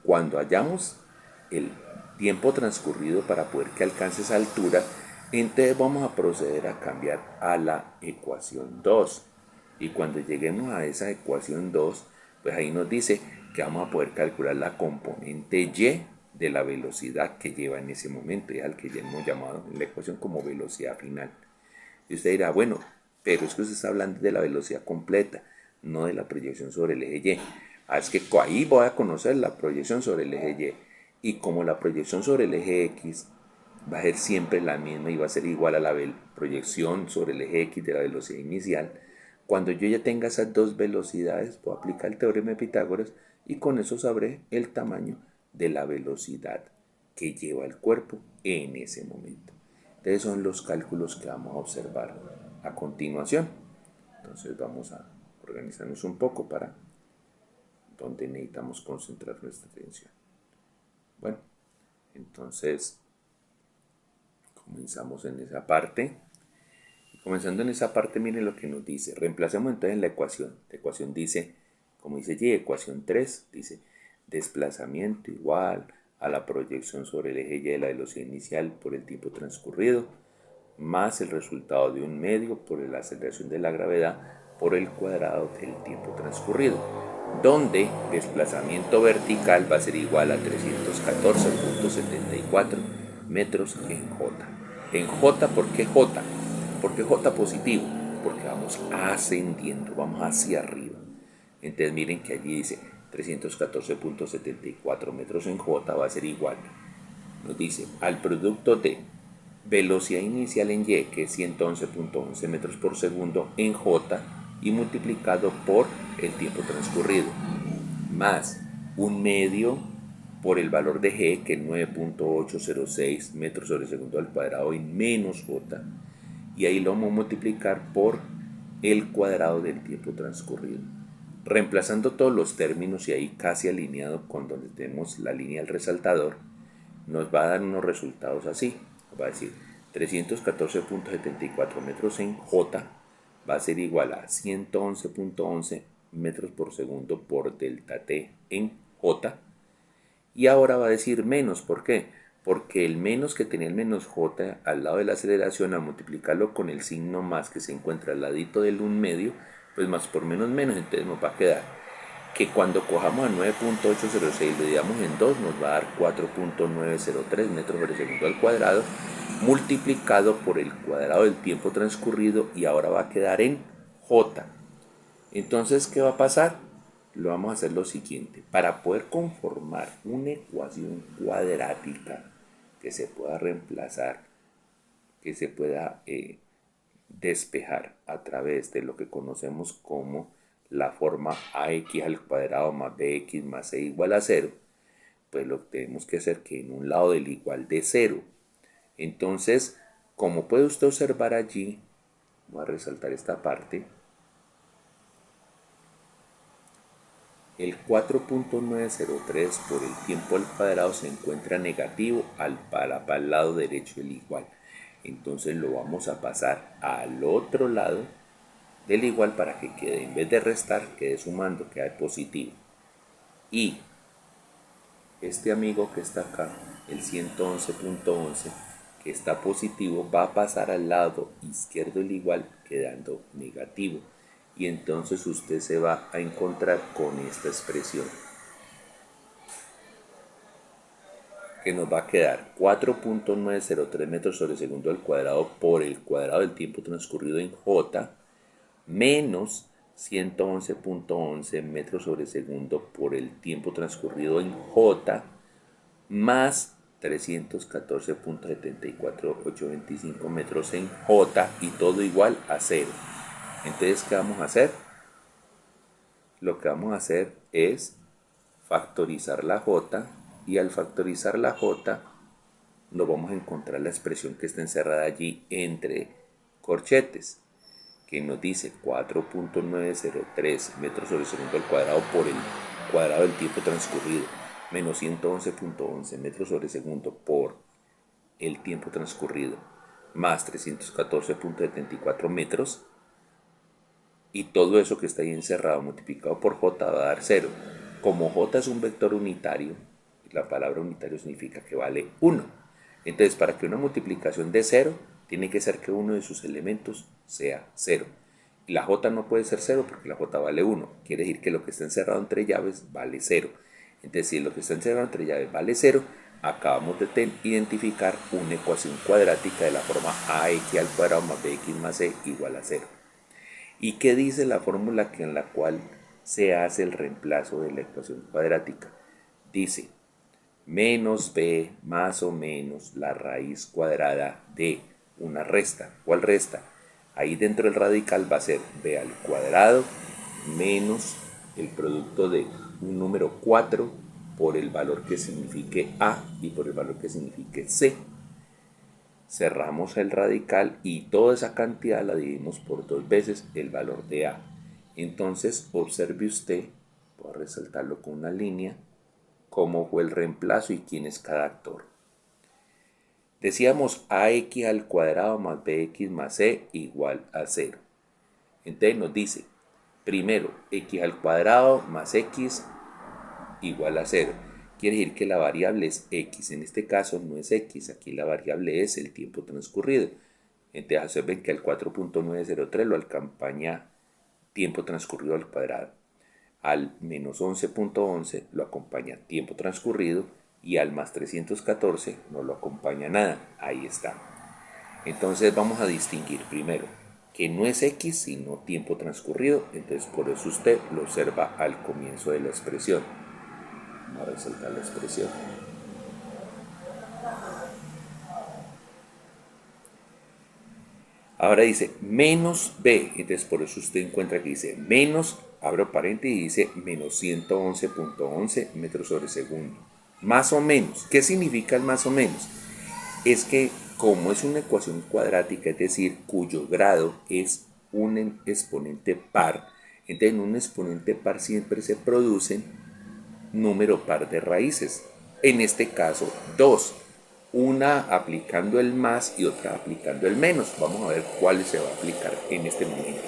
Cuando hallamos el tiempo transcurrido para poder que alcance esa altura, entonces vamos a proceder a cambiar a la ecuación 2. Y cuando lleguemos a esa ecuación 2, pues ahí nos dice que vamos a poder calcular la componente y de la velocidad que lleva en ese momento, y al que ya hemos llamado en la ecuación como velocidad final. Y usted dirá, bueno, pero es que usted está hablando de la velocidad completa, no de la proyección sobre el eje Y. Es que ahí voy a conocer la proyección sobre el eje Y. Y como la proyección sobre el eje X va a ser siempre la misma y va a ser igual a la proyección sobre el eje X de la velocidad inicial, cuando yo ya tenga esas dos velocidades, puedo aplicar el teorema de Pitágoras y con eso sabré el tamaño de la velocidad que lleva el cuerpo en ese momento. Entonces son los cálculos que vamos a observar a continuación. Entonces vamos a organizarnos un poco para donde necesitamos concentrar nuestra atención. Bueno, entonces comenzamos en esa parte. Comenzando en esa parte, miren lo que nos dice. Reemplacemos entonces la ecuación. La ecuación dice, como dice Y, ecuación 3, dice desplazamiento igual a la proyección sobre el eje Y de la velocidad inicial por el tiempo transcurrido, más el resultado de un medio por la aceleración de la gravedad por el cuadrado del tiempo transcurrido, donde desplazamiento vertical va a ser igual a 314.74 metros en J. En J, ¿por qué J? ¿Por qué J positivo? Porque vamos ascendiendo, vamos hacia arriba. Entonces miren que allí dice 314.74 metros en J va a ser igual, nos dice, al producto de velocidad inicial en Y, que es 111.11 metros por segundo en J, y multiplicado por el tiempo transcurrido, más un medio por el valor de G, que es 9.806 metros sobre segundo al cuadrado, y menos J, y ahí lo vamos a multiplicar por el cuadrado del tiempo transcurrido. Reemplazando todos los términos y ahí casi alineado con donde tenemos la línea del resaltador, nos va a dar unos resultados así. Va a decir 314.74 metros en J va a ser igual a 111.11 metros por segundo por delta T en J. Y ahora va a decir menos, ¿por qué? Porque el menos que tenía el menos J al lado de la aceleración, al multiplicarlo con el signo más que se encuentra al ladito del 1 medio, pues más por menos, entonces nos va a quedar que cuando cojamos a 9.806 lo dividamos en 2 nos va a dar 4.903 metros por segundo al cuadrado, multiplicado por el cuadrado del tiempo transcurrido, y ahora va a quedar en J. Entonces, ¿qué va a pasar? Lo vamos a hacer lo siguiente. Para poder conformar una ecuación cuadrática que se pueda reemplazar, que se pueda despejar a través de lo que conocemos como la forma ax al cuadrado más bx más c igual a 0, pues lo que tenemos que hacer que en un lado del igual de 0. Entonces, como puede usted observar allí, voy a resaltar esta parte, el 4.903 por el tiempo al cuadrado se encuentra negativo para el lado derecho del igual. Entonces lo vamos a pasar al otro lado del igual para que quede, en vez de restar, quede sumando, quede positivo. Y este amigo que está acá, el 111.11, que está positivo, va a pasar al lado izquierdo del igual quedando negativo. Y entonces usted se va a encontrar con esta expresión, que nos va a quedar 4.903 metros sobre segundo al cuadrado por el cuadrado del tiempo transcurrido en J, menos 111.11 metros sobre segundo por el tiempo transcurrido en J, más 314.74825 metros en J, y todo igual a 0. Entonces, ¿qué vamos a hacer? Lo que vamos a hacer es factorizar la J, y al factorizar la J nos vamos a encontrar la expresión que está encerrada allí entre corchetes, que nos dice 4.903 metros sobre segundo al cuadrado por el cuadrado del tiempo transcurrido, menos 111.11 metros sobre segundo por el tiempo transcurrido, más 314.74 metros, y todo eso que está ahí encerrado multiplicado por J va a dar 0. Como J es un vector unitario, la palabra unitario significa que vale 1. Entonces, para que una multiplicación dé 0, tiene que ser que uno de sus elementos sea 0. Y la J no puede ser 0 porque la J vale 1. Quiere decir que lo que está encerrado entre llaves vale 0. Entonces, si lo que está encerrado entre llaves vale 0, acabamos de identificar una ecuación cuadrática de la forma ax al cuadrado más bx más c igual a 0. ¿Y qué dice la fórmula en la cual se hace el reemplazo de la ecuación cuadrática? Dice menos b más o menos la raíz cuadrada de una resta. ¿Cuál resta? Ahí dentro del radical va a ser b al cuadrado menos el producto de un número 4 por el valor que signifique a y por el valor que signifique c. Cerramos el radical y toda esa cantidad la dividimos por 2 veces el valor de a. Entonces observe usted, voy a resaltarlo con una línea, cómo fue el reemplazo y quién es cada actor. Decíamos ax al cuadrado más bx más c igual a 0. Entonces nos dice, primero, x al cuadrado más x igual a 0. Quiere decir que la variable es x. En este caso no es x, aquí la variable es el tiempo transcurrido. Entonces observen que al 4.903 lo acompaña tiempo transcurrido al cuadrado. Al menos 11.11 lo acompaña tiempo transcurrido y al más 314 no lo acompaña nada. Ahí está. Entonces vamos a distinguir primero que no es x sino tiempo transcurrido. Entonces por eso usted lo observa al comienzo de la expresión. Vamos a resaltar la expresión. Ahora dice menos b, entonces por eso usted encuentra que dice menos, abro paréntesis y dice menos 111.11 metros sobre segundo. Más o menos. ¿Qué significa el más o menos? Es que como es una ecuación cuadrática, es decir, cuyo grado es un exponente par, entonces en un exponente par siempre se producen número par de raíces. En este caso, 2. Una aplicando el más y otra aplicando el menos. Vamos a ver cuál se va a aplicar en este momento.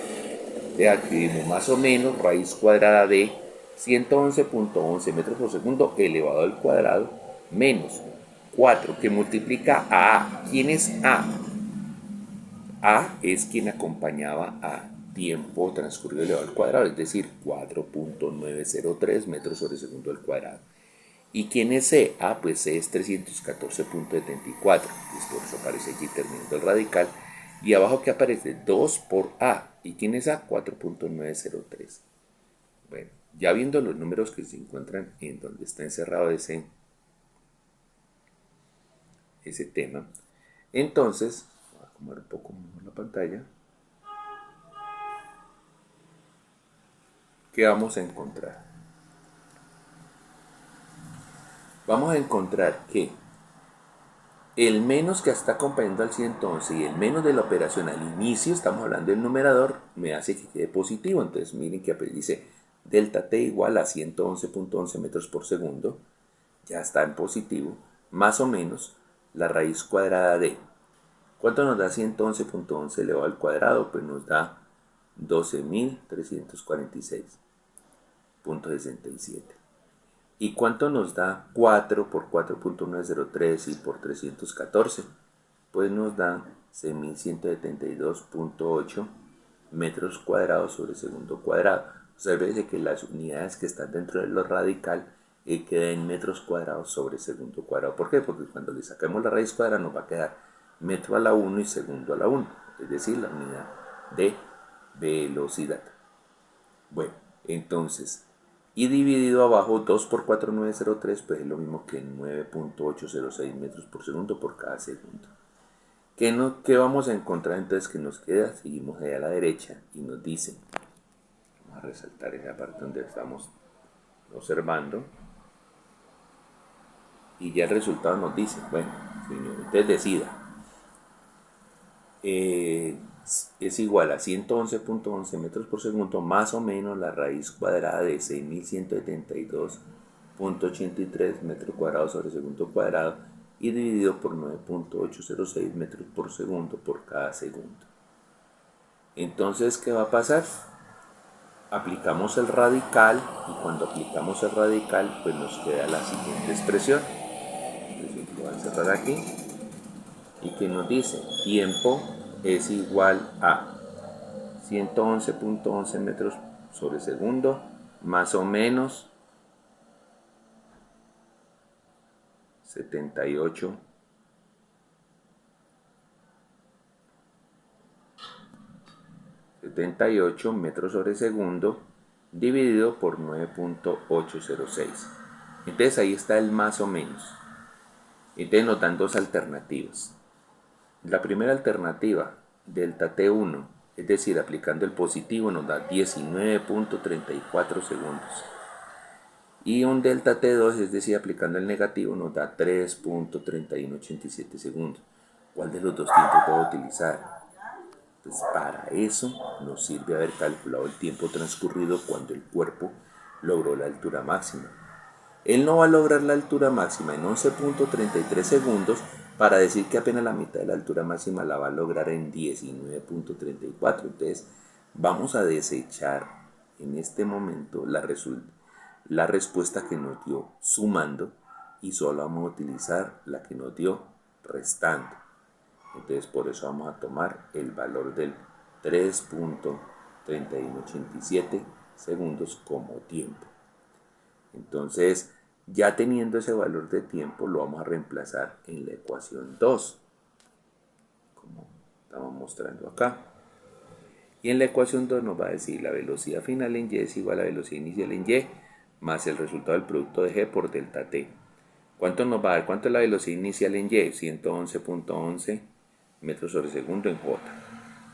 Le escribimos más o menos raíz cuadrada de 111.11 metros por segundo elevado al cuadrado menos 4 que multiplica a A. ¿Quién es A? A es quien acompañaba a tiempo transcurrido elevado al cuadrado, es decir, 4.903 metros sobre segundo al cuadrado. ¿Y quién es C? Ah, pues C es 314.74. Pues por eso aparece aquí terminando el radical. Y abajo que aparece 2 por A. ¿Y quién es A? 4.903. Bueno, ya viendo los números que se encuentran en donde está encerrado ese tema, entonces, voy a acomodar un poco mejor la pantalla. ¿Qué vamos a encontrar? Vamos a encontrar que el menos que está acompañando al 111 y el menos de la operación al inicio, estamos hablando del numerador, me hace que quede positivo. Entonces miren que dice delta t igual a 111.11 metros por segundo, ya está en positivo, más o menos la raíz cuadrada de, ¿cuánto nos da 111.11 elevado al cuadrado? Pues nos da 12.346.67. ¿Y cuánto nos da 4 por 4.903 y por 314? Pues nos da 6.172.8 metros cuadrados sobre segundo cuadrado. Observe que las unidades que están dentro de lo radical quedan en metros cuadrados sobre segundo cuadrado. ¿Por qué? Porque cuando le sacamos la raíz cuadrada nos va a quedar metro a la 1 y segundo a la 1, es decir, la unidad de velocidad. Bueno, entonces, y dividido abajo 2 por 4.903, pues es lo mismo que 9.806 metros por segundo por cada segundo. ¿Qué vamos a encontrar entonces que nos queda? Seguimos allá a la derecha y nos dice, vamos a resaltar esa parte donde estamos observando, y ya el resultado nos dice, bueno, señor, entonces decida, es igual a 111.11 metros por segundo más o menos la raíz cuadrada de 6.172.83 metros cuadrados sobre segundo cuadrado y dividido por 9.806 metros por segundo por cada segundo. Entonces, ¿qué va a pasar? Aplicamos el radical y cuando aplicamos el radical pues nos queda la siguiente expresión. Entonces lo voy a cerrar aquí y que nos dice tiempo es igual a 111.11 metros sobre segundo más o menos 78 78 metros sobre segundo dividido por 9.806. Entonces ahí está el más o menos. Entonces nos dan dos alternativas. La primera alternativa, delta T1, es decir, aplicando el positivo, nos da 19.34 segundos. Y un delta T2, es decir, aplicando el negativo, nos da 3.3187 segundos. ¿Cuál de los dos tiempos voy a utilizar? Pues para eso nos sirve haber calculado el tiempo transcurrido cuando el cuerpo logró la altura máxima. Él no va a lograr la altura máxima en 11.33 segundos para decir que apenas la mitad de la altura máxima la va a lograr en 19.34. Entonces vamos a desechar en este momento la respuesta que nos dio sumando y solo vamos a utilizar la que nos dio restando. Entonces por eso vamos a tomar el valor del 3.3187 segundos como tiempo. Entonces, ya teniendo ese valor de tiempo, lo vamos a reemplazar en la ecuación 2, como estamos mostrando acá. Y en la ecuación 2 nos va a decir la velocidad final en Y es igual a la velocidad inicial en Y más el resultado del producto de G por delta T. ¿Cuánto nos va a dar? ¿Cuánto es la velocidad inicial en Y? 111.11 metros sobre segundo en J.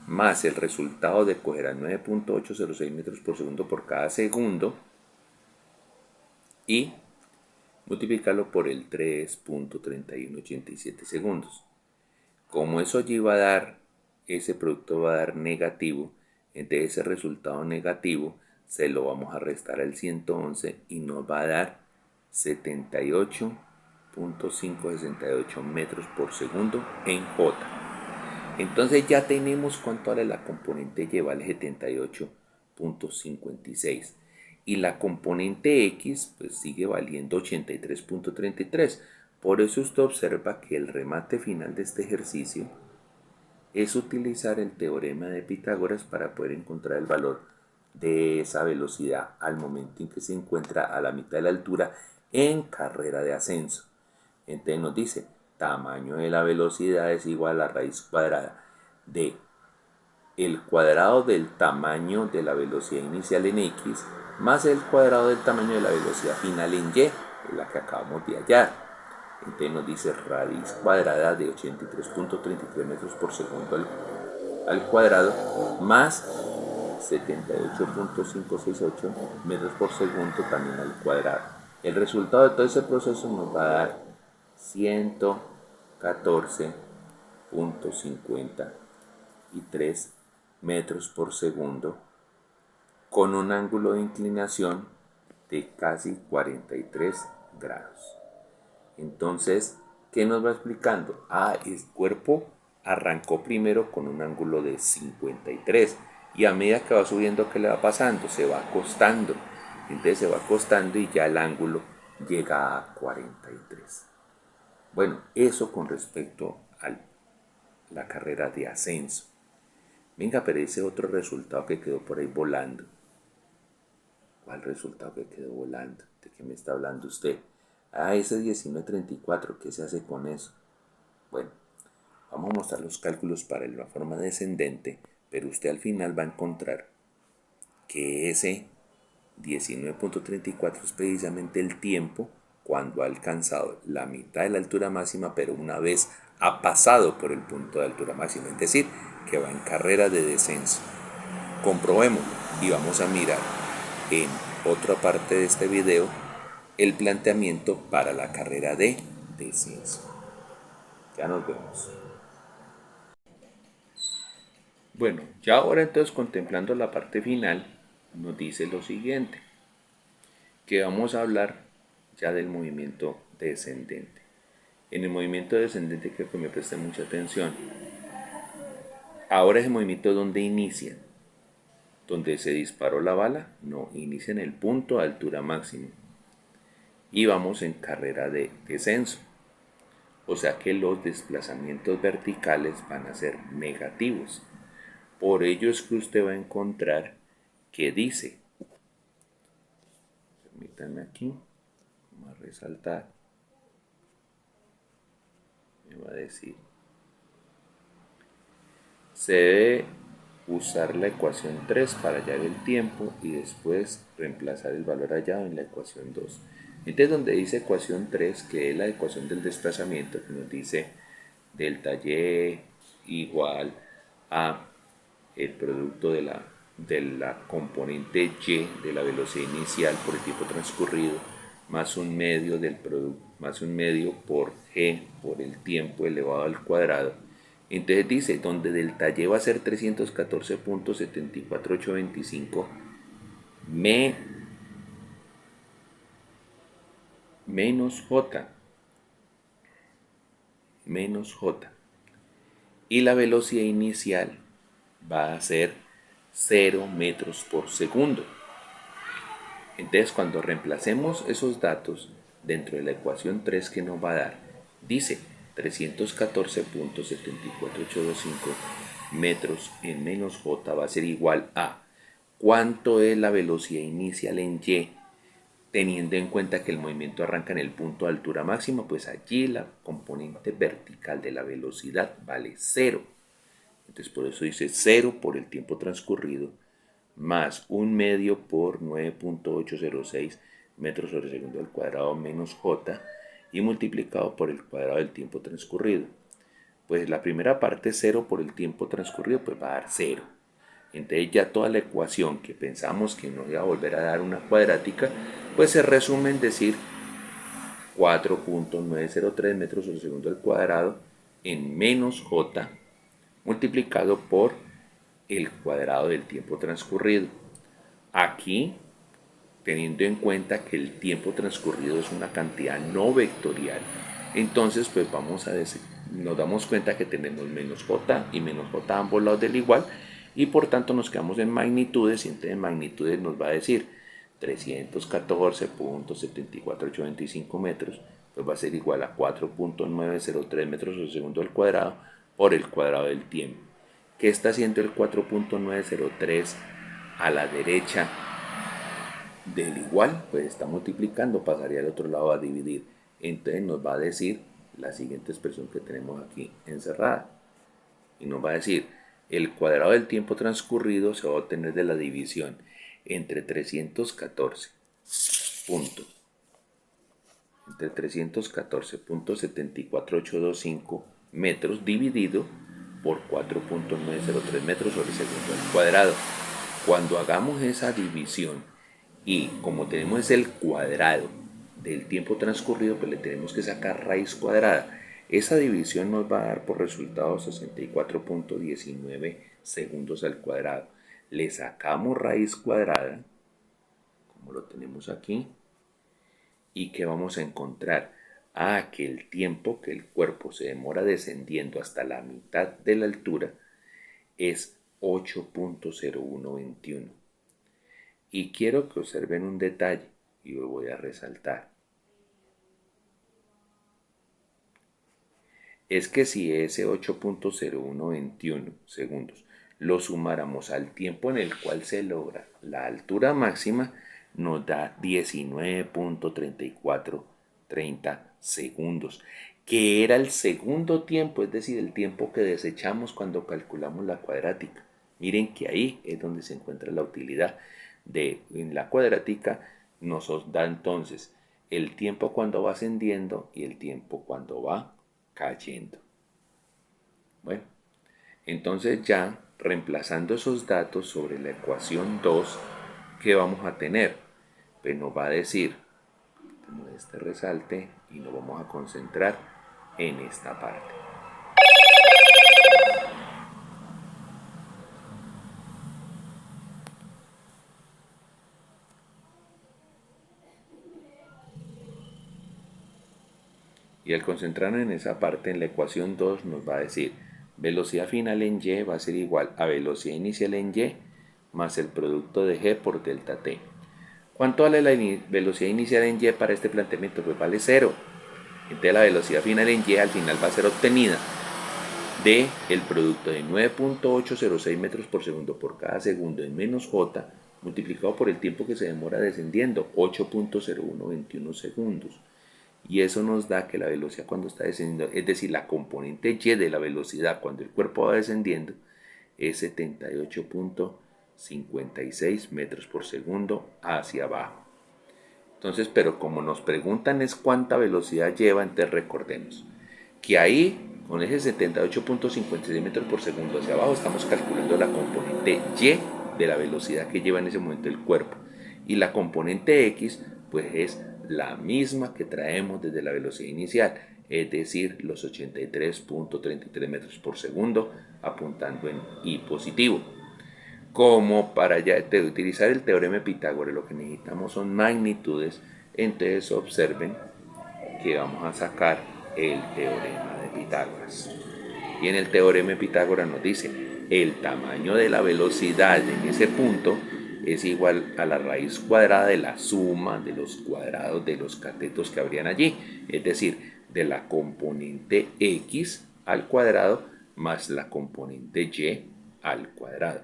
Más el resultado de coger a 9.806 metros por segundo por cada segundo y multiplicarlo por el 3.3187 segundos. Como eso allí va a dar, ese producto va a dar negativo, de ese resultado negativo se lo vamos a restar al 111 y nos va a dar 78.568 metros por segundo en J. Entonces ya tenemos cuánto vale la componente Y, vale 78.56. Y la componente X pues sigue valiendo 83.33. Por eso usted observa que el remate final de este ejercicio es utilizar el teorema de Pitágoras para poder encontrar el valor de esa velocidad al momento en que se encuentra a la mitad de la altura en carrera de ascenso. Entonces nos dice, tamaño de la velocidad es igual a la raíz cuadrada de el cuadrado del tamaño de la velocidad inicial en X más el cuadrado del tamaño de la velocidad final en Y, la que acabamos de hallar. Entonces nos dice raíz cuadrada de 83.33 metros por segundo al cuadrado más 78.568 metros por segundo también al cuadrado. El resultado de todo ese proceso nos va a dar 114.53 metros por segundo con un ángulo de inclinación de casi 43 grados. Entonces, ¿qué nos va explicando? El cuerpo arrancó primero con un ángulo de 53 y a medida que va subiendo, ¿qué le va pasando? Se va acostando. Entonces se va acostando y ya el ángulo llega a 43. Bueno, eso con respecto a la carrera de ascenso. Venga, pero ese otro resultado que quedó por ahí volando. ¿Cuál resultado que quedó volando? ¿De qué me está hablando usted? Ese 1934, ¿qué se hace con eso? Bueno, vamos a mostrar los cálculos para la forma descendente, pero usted al final va a encontrar que ese 19.34 es precisamente el tiempo cuando ha alcanzado la mitad de la altura máxima, pero una vez ha pasado por el punto de altura máxima, es decir, que va en carrera de descenso. Comprobémoslo y vamos a mirar en otra parte de este video el planteamiento para la carrera de descenso. Ya nos vemos. Bueno, ya ahora entonces contemplando la parte final, nos dice lo siguiente, que vamos a hablar ya del movimiento descendente. En el movimiento descendente quiero que me preste mucha atención. Ahora es el movimiento donde inicia, donde se disparó la bala, no, inicia en el punto de altura máxima. Y vamos en carrera de descenso. O sea que los desplazamientos verticales van a ser negativos. Por ello es que usted va a encontrar que dice, permítanme aquí, vamos a resaltar, me va a decir, se debe usar la ecuación 3 para hallar el tiempo y después reemplazar el valor hallado en la ecuación 2. Entonces donde dice ecuación 3, que es la ecuación del desplazamiento, que nos dice delta y igual a el producto de la componente y de la velocidad inicial por el tiempo transcurrido más un medio del producto más un medio por g por el tiempo elevado al cuadrado. Entonces dice, donde delta y va a ser 314.74825 menos j y la velocidad inicial va a ser 0 metros por segundo. Entonces, cuando reemplacemos esos datos dentro de la ecuación 3 que nos va a dar, dice 314.74825 metros en menos j va a ser igual a cuánto es la velocidad inicial en y, teniendo en cuenta que el movimiento arranca en el punto de altura máxima, pues allí la componente vertical de la velocidad vale 0. Entonces por eso dice 0 por el tiempo transcurrido más un medio por 9.806 metros sobre segundo al cuadrado menos j y multiplicado por el cuadrado del tiempo transcurrido. Pues la primera parte 0 por el tiempo transcurrido pues va a dar 0. Entonces ya toda la ecuación que pensamos que nos iba a volver a dar una cuadrática, pues se resume en decir 4.903 metros sobre segundo al cuadrado en menos j multiplicado por el cuadrado del tiempo transcurrido. Aquí, teniendo en cuenta que el tiempo transcurrido es una cantidad no vectorial, entonces pues nos damos cuenta que tenemos menos j y menos j a ambos lados del igual y por tanto nos quedamos en magnitudes y entonces en magnitudes nos va a decir 314.74825 metros, pues va a ser igual a 4.903 metros por segundo al cuadrado por el cuadrado del tiempo. ¿Qué está haciendo el 4.903 a la derecha del igual? Pues está multiplicando, pasaría al otro lado a dividir. Entonces nos va a decir la siguiente expresión que tenemos aquí encerrada. Y nos va a decir, el cuadrado del tiempo transcurrido se va a obtener de la división entre 314.74825 metros dividido por 4.903 metros sobre segundo al cuadrado. Cuando hagamos esa división y como tenemos el cuadrado del tiempo transcurrido, pues le tenemos que sacar raíz cuadrada. Esa división nos va a dar por resultado 64.19 segundos al cuadrado. Le sacamos raíz cuadrada, como lo tenemos aquí, y ¿qué vamos a encontrar? Que el tiempo que el cuerpo se demora descendiendo hasta la mitad de la altura es 8.0121. Y quiero que observen un detalle y lo voy a resaltar. Es que si ese 8.0121 segundos lo sumáramos al tiempo en el cual se logra la altura máxima, nos da 19.3430 segundos, que era el segundo tiempo, es decir, el tiempo que desechamos cuando calculamos la cuadrática. Miren que ahí es donde se encuentra la utilidad en la cuadrática. Nos da entonces el tiempo cuando va ascendiendo y el tiempo cuando va cayendo. Bueno, entonces ya reemplazando esos datos sobre la ecuación 2, ¿qué vamos a tener? Pues nos va a decir, como este resalte, y nos vamos a concentrar en esta parte. Y al concentrarnos en esa parte, en la ecuación 2 nos va a decir velocidad final en y va a ser igual a velocidad inicial en y más el producto de g por delta t. ¿Cuánto vale la velocidad inicial en y para este planteamiento? Pues vale 0. Entonces la velocidad final en y al final va a ser obtenida de el producto de 9.806 metros por segundo por cada segundo en menos j multiplicado por el tiempo que se demora descendiendo, 8.0121 segundos. Y eso nos da que la velocidad cuando está descendiendo, es decir, la componente y de la velocidad cuando el cuerpo va descendiendo, es 78.56 metros por segundo hacia abajo. Entonces, pero como nos preguntan es cuánta velocidad lleva, entonces recordemos que ahí, con ese 78.56 metros por segundo hacia abajo, estamos calculando la componente y de la velocidad que lleva en ese momento el cuerpo. Y la componente x, pues es la misma que traemos desde la velocidad inicial, es decir, los 83.33 metros por segundo, apuntando en y positivo. Como para ya utilizar el teorema de Pitágoras, lo que necesitamos son magnitudes, entonces observen que vamos a sacar el teorema de Pitágoras. Y en el teorema de Pitágoras nos dice, el tamaño de la velocidad en ese punto es igual a la raíz cuadrada de la suma de los cuadrados de los catetos que habrían allí, es decir, de la componente x al cuadrado más la componente y al cuadrado.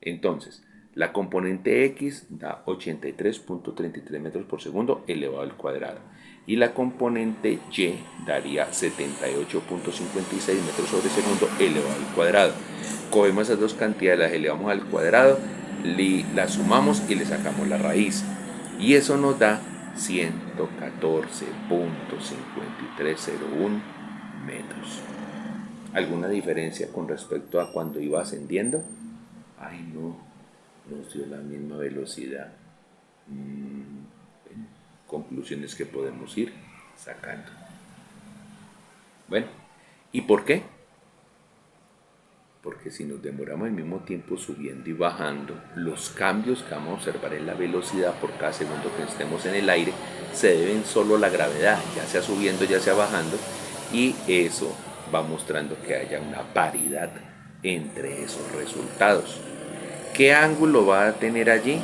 Entonces, la componente x da 83.33 metros por segundo elevado al cuadrado. Y la componente y daría 78.56 metros sobre segundo elevado al cuadrado. Cogemos esas dos cantidades, las elevamos al cuadrado, las sumamos y le sacamos la raíz. Y eso nos da 114.5301 metros. ¿Alguna diferencia con respecto a cuando iba ascendiendo? Ay, no, nos dio la misma velocidad. Conclusiones que podemos ir sacando. Bueno, ¿y por qué? Porque si nos demoramos el mismo tiempo subiendo y bajando, los cambios que vamos a observar en la velocidad por cada segundo que estemos en el aire se deben solo a la gravedad, ya sea subiendo, ya sea bajando, y eso va mostrando que haya una paridad entre esos resultados. ¿Qué ángulo va a tener allí?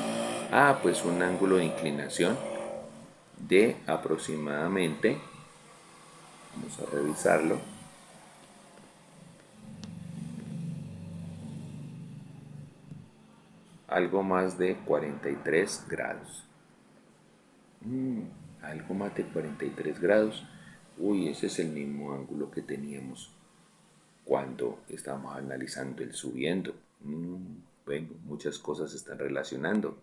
Pues un ángulo de inclinación de aproximadamente, vamos a revisarlo, algo más de 43 grados. Algo más de 43 grados. Uy, ese es el mismo ángulo que teníamos cuando estábamos analizando el subiendo. Bueno, muchas cosas se están relacionando.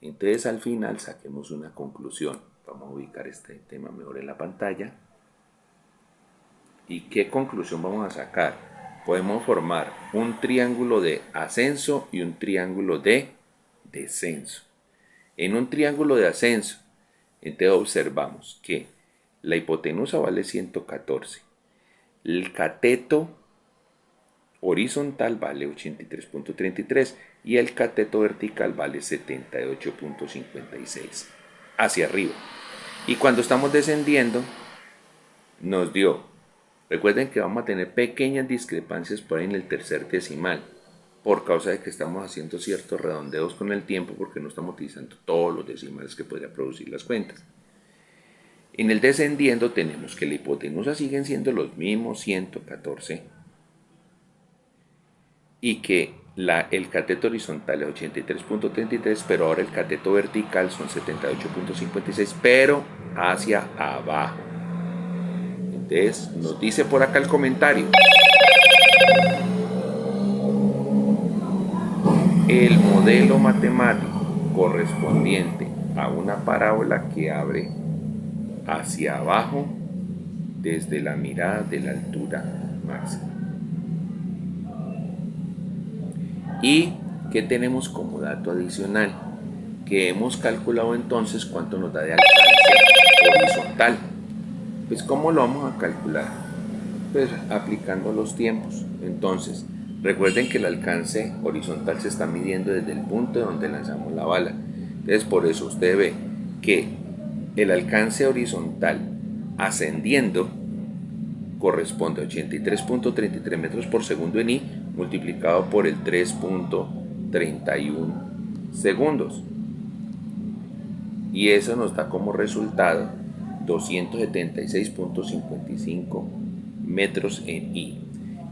Entonces al final saquemos una conclusión. Vamos a ubicar este tema mejor en la pantalla. ¿Y qué conclusión vamos a sacar? Podemos formar un triángulo de ascenso y un triángulo de descenso. En un triángulo de ascenso, entonces observamos que la hipotenusa vale 114. El cateto horizontal vale 83.33 y el cateto vertical vale 78.56 hacia arriba. Y cuando estamos descendiendo nos dio, recuerden que vamos a tener pequeñas discrepancias por ahí en el tercer decimal por causa de que estamos haciendo ciertos redondeos con el tiempo porque no estamos utilizando todos los decimales que podría producir las cuentas. En el descendiendo tenemos que la hipotenusa siguen siendo los mismos 114 y que el cateto horizontal es 83.33, pero ahora el cateto vertical son 78.56, pero hacia abajo. Entonces nos dice por acá el comentario: el modelo matemático correspondiente a una parábola que abre hacia abajo desde la mirada de la altura máxima. ¿Y qué tenemos como dato adicional? Que hemos calculado entonces cuánto nos da de alcance horizontal. Pues ¿cómo lo vamos a calcular? Pues aplicando los tiempos. Entonces, recuerden que el alcance horizontal se está midiendo desde el punto donde lanzamos la bala. Entonces, por eso usted ve que el alcance horizontal ascendiendo corresponde a 83.33 metros por segundo en I multiplicado por el 3.31 segundos. Y eso nos da como resultado 276.55 metros en I.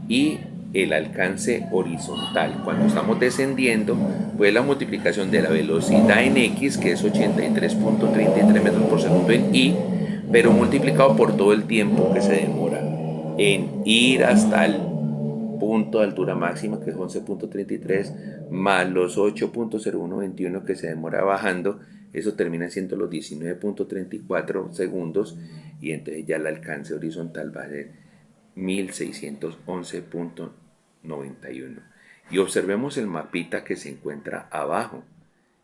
Y el alcance horizontal, cuando estamos descendiendo, pues la multiplicación de la velocidad en X, que es 83.33 metros por segundo en I, pero multiplicado por todo el tiempo que se demora en ir hasta el punto de altura máxima, que es 11.33, más los 8.0121 que se demora bajando, eso termina siendo los 19.34 segundos, y entonces ya el alcance horizontal va a ser 1611.91. Y observemos el mapita que se encuentra abajo.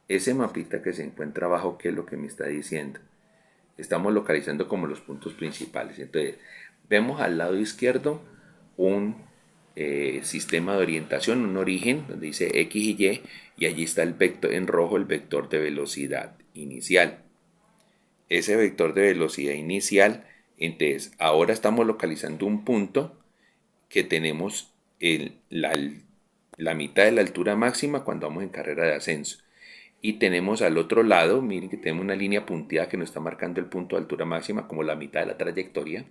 Ese mapita que se encuentra abajo, ¿qué es lo que me está diciendo? Estamos localizando como los puntos principales. Entonces, vemos al lado izquierdo un sistema de orientación, un origen, donde dice X y Y allí está el vector en rojo, el vector de velocidad inicial. Ese vector de velocidad inicial, entonces, ahora estamos localizando un punto que tenemos la mitad de la altura máxima cuando vamos en carrera de ascenso. Y tenemos al otro lado, miren que tenemos una línea punteada que nos está marcando el punto de altura máxima como la mitad de la trayectoria.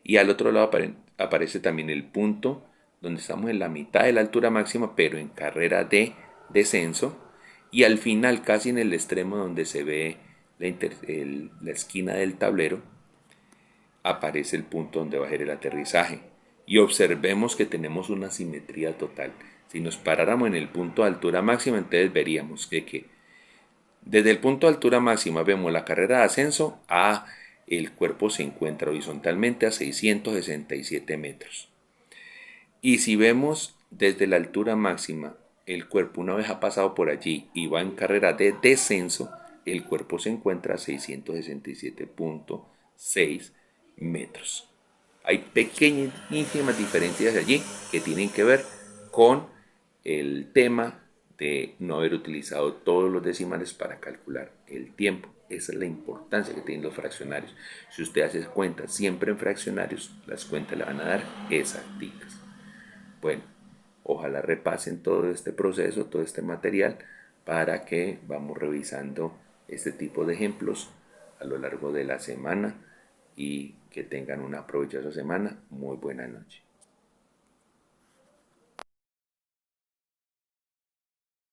Y al otro lado aparece también el punto donde estamos en la mitad de la altura máxima, pero en carrera de descenso. Y al final, casi en el extremo donde se ve la esquina del tablero, aparece el punto donde va a ser el aterrizaje. Y observemos que tenemos una simetría total. Si nos paráramos en el punto de altura máxima, entonces veríamos que desde el punto de altura máxima vemos la carrera de ascenso el cuerpo se encuentra horizontalmente a 667 metros. Y si vemos desde la altura máxima el cuerpo, una vez ha pasado por allí y va en carrera de descenso, el cuerpo se encuentra a 667.6 metros. Hay pequeñísimas diferencias allí que tienen que ver con el tema de no haber utilizado todos los decimales para calcular el tiempo. Esa es la importancia que tienen los fraccionarios. Si usted hace cuentas siempre en fraccionarios, las cuentas le van a dar exactitas. Bueno, ojalá repasen todo este proceso, todo este material, para que vamos revisando este tipo de ejemplos a lo largo de la semana y que tengan una provechosa semana. Muy buena noche.